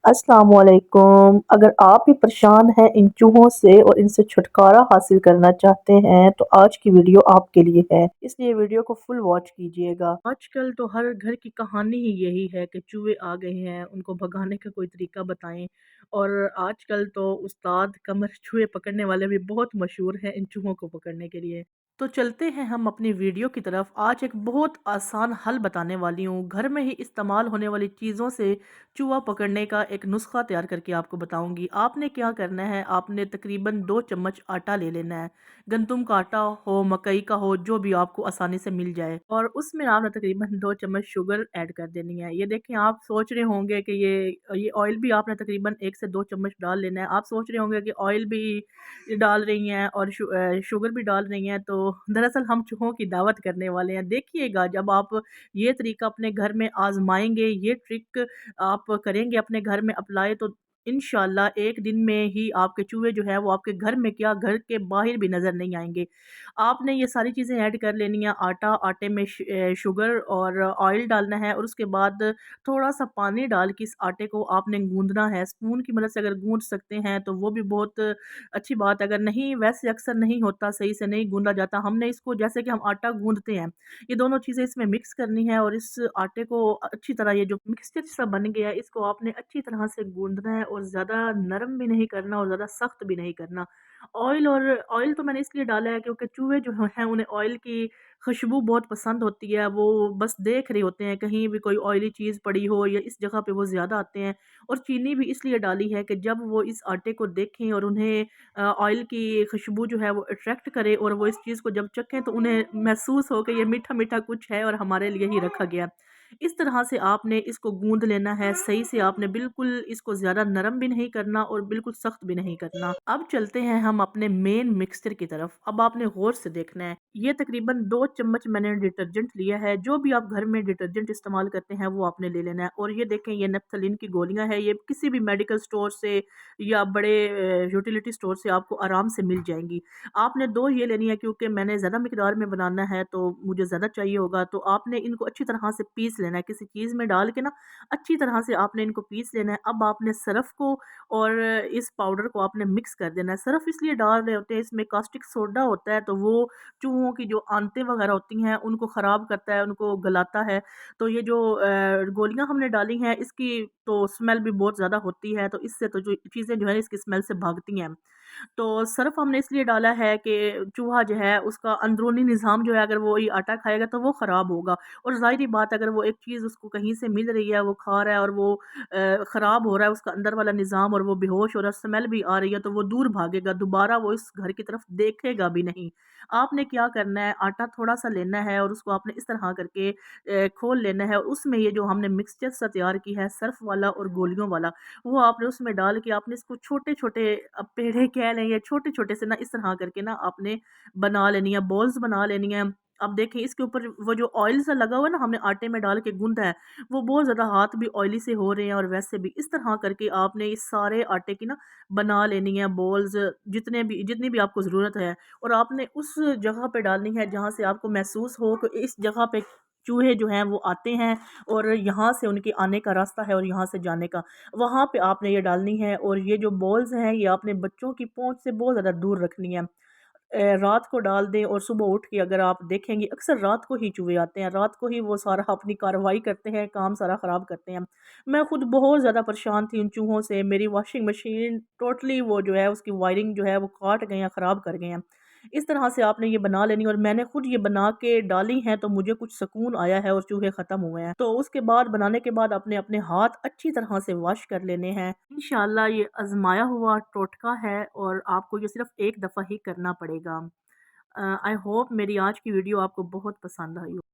अस्सलाम वालेकुम। अगर आप भी परेशान हैं इन चूहों से और इनसे छुटकारा हासिल करना चाहते हैं तो आज की वीडियो आपके लिए है, इसलिए वीडियो को फुल वॉच कीजिएगा। आजकल तो हर घर की कहानी ही यही है कि चूहे आ गए हैं, उनको भगाने का कोई तरीका बताएं। और आजकल तो उस्ताद कमर चूहे पकड़ने वाले भी बहुत मशहूर हैं इन चूहों को पकड़ने के लिए। तो चलते हैं हम अपनी वीडियो की तरफ। आज एक बहुत आसान हल बताने वाली हूँ। घर में ही इस्तेमाल होने वाली चीज़ों से चूहा पकड़ने का एक नुस्खा तैयार करके आपको बताऊंगी। आपने क्या करना है, आपने तकरीबन 2 चम्मच आटा ले लेना है। गंदम का आटा हो, मकई का हो, जो भी आपको आसानी से मिल जाए। और उसमें आपने तकरीबन 2 चम्मच शुगर ऐड कर देनी है। ये देखें, आप सोच रहे होंगे कि ये ऑयल भी आपने तकरीबन 1 से 2 चम्मच डाल लेना है। आप सोच रहे होंगे कि ऑयल भी डाल रही हैं और शुगर भी डाल रही हैं। तो दरअसल हम चूहों की दावत करने वाले हैं। देखिएगा, जब आप ये तरीका अपने घर में आजमाएंगे, ये ट्रिक आप करेंगे अपने घर में अप्लाई, तो इंशाल्लाह एक दिन में ही आपके चूहे जो है वो आपके घर में क्या, घर के बाहर भी नज़र नहीं आएंगे। आपने ये सारी चीज़ें ऐड कर लेनी है। आटा, आटे में शुगर और ऑयल डालना है और उसके बाद थोड़ा सा पानी डाल के इस आटे को आपने गूंदना है। स्पून की मदद से अगर गूंद सकते हैं तो वो भी बहुत अच्छी बात है। अगर नहीं, वैसे अक्सर नहीं होता, सही से नहीं गूंदा जाता। हमने इसको, जैसे कि हम आटा गूंदते हैं, ये दोनों चीज़ें इसमें मिक्स करनी है और इस आटे को अच्छी तरह, ये जो मिक्सचर सा बन गया है, इसको आपने अच्छी तरह से गूंदना है और ज़्यादा नरम भी नहीं करना और ज़्यादा सख्त भी नहीं करना। ऑयल तो मैंने इसलिए डाला है क्योंकि चूहे जो हैं उन्हें ऑयल की खुशबू बहुत पसंद होती है। वो बस देख रहे होते हैं कहीं भी कोई ऑयली चीज़ पड़ी हो या इस जगह पे वो ज़्यादा आते हैं। और चीनी भी इसलिए डाली है कि जब वो इस आटे को देखें और उन्हें ऑयल की खुशबू जो है वो अट्रैक्ट करे और वो इस चीज़ को जब चखें तो उन्हें महसूस हो कि ये मीठा मीठा कुछ है और हमारे लिए ही रखा गया। इस तरह से आपने इसको गूंद लेना है सही से। आपने बिल्कुल इसको ज़्यादा नरम भी नहीं करना और बिल्कुल सख्त भी नहीं करना। अब चलते हैं हम अपने मेन मिक्सचर की तरफ। अब आपने गौर से देखना है, ये तकरीबन 2 चम्मच मैंने डिटर्जेंट लिया है। जो भी आप घर में डिटर्जेंट इस्तेमाल करते हैं वो आपने ले लेना है। और ये देखें, ये नेप्थलीन की गोलियां है। ये किसी भी मेडिकल स्टोर से या बड़े यूटिलिटी स्टोर से आपको आराम से मिल जाएंगी। आपने 2 ये लेनी है क्योंकि मैंने ज़्यादा मिकदार में बनाना है तो मुझे ज़्यादा चाहिए होगा। तो आपने इनको अच्छी तरह से पीस लेना है, किसी चीज़ में डाल के ना अच्छी तरह से आपने इनको पीस लेना है। अब आपने सरफ़ को और इस पाउडर को आपने मिक्स कर देना है। सरफ़ इसलिए डाल रहे होते हैं, इसमें कास्टिक सोडा होता है, तो वो चूहों की जो आंतें वगैरह होती हैं उनको ख़राब करता है, उनको गलाता है। तो ये जो गोलियाँ हमने डाली हैं, इसकी तो स्मेल भी बहुत ज़्यादा होती है, तो इससे तो जो चीज़ें जो है इसकी स्मेल से भागती हैं। तो सर्फ़ हमने इसलिए डाला है कि चूहा जो है उसका अंदरूनी निज़ाम जो है, अगर वो ये आटा खाएगा तो वो ख़राब होगा। और ज़ाहिर-सी बात है, अगर वो एक चीज़ उसको कहीं से मिल रही है, वो खा रहा है और वो ख़राब हो रहा है उसका अंदर वाला निज़ाम और वो बेहोश हो रहा है, स्मेल भी आ रही है, तो वो दूर भागेगा, दोबारा वो इस घर की तरफ देखेगा भी नहीं। आपने क्या करना है, आटा थोड़ा-सा लेना है और उसको आपने इस तरह करके खोल लेना है और उसमें ये जो हमने मिक्सचर सा तैयार की है सर्फ़ वाला और गोलियों वाला, वो आपने उसमें डाल के आपने इसको छोटे-छोटे पेड़े कह लें या छोटे-छोटे से ना इस तरह करके ना आपने बना लेनी है, बॉल्स बना लेनी है। अब देखें, इसके ऊपर वो जो ऑयल सा लगा हुआ है ना, हमने आटे में डाल के गूँथा है, वो बहुत ज़्यादा हाथ भी ऑयली से हो रहे हैं और वैसे भी। इस तरह करके आपने इस सारे आटे की ना बना लेनी है बॉल्स, जितनी भी आपको ज़रूरत है। और आपने उस जगह पे डालनी है जहाँ से आपको महसूस हो कि इस जगह पे चूहे जो हैं वो आते हैं और यहाँ से उनके आने का रास्ता है और यहाँ से जाने का। वहाँ पे आपने ये डालनी है और ये जो बॉल्स हैं ये आपने बच्चों की पहुँच से बहुत ज़्यादा दूर रखनी है। रात को डाल दें और सुबह उठ के अगर आप देखेंगे, अक्सर रात को ही चूहे आते हैं, रात को ही वो सारा अपनी कार्रवाई करते हैं, काम सारा ख़राब करते हैं। मैं खुद बहुत ज़्यादा परेशान थी उन चूहों से। मेरी वॉशिंग मशीन टोटली वो जो है उसकी वायरिंग जो है वो काट गए हैं, ख़राब कर गए हैं। इस तरह से आपने ये बना लेनी और मैंने खुद ये बना के डाली हैं तो मुझे कुछ सुकून आया है और चूहे ख़त्म हुए हैं। तो उसके बाद, बनाने के बाद, अपने अपने हाथ अच्छी तरह से वॉश कर लेने हैं। इंशाल्लाह ये आज़माया हुआ टोटका है और आपको ये सिर्फ़ एक दफ़ा ही करना पड़ेगा। आई होप मेरी आज की वीडियो आपको बहुत पसंद आई हो।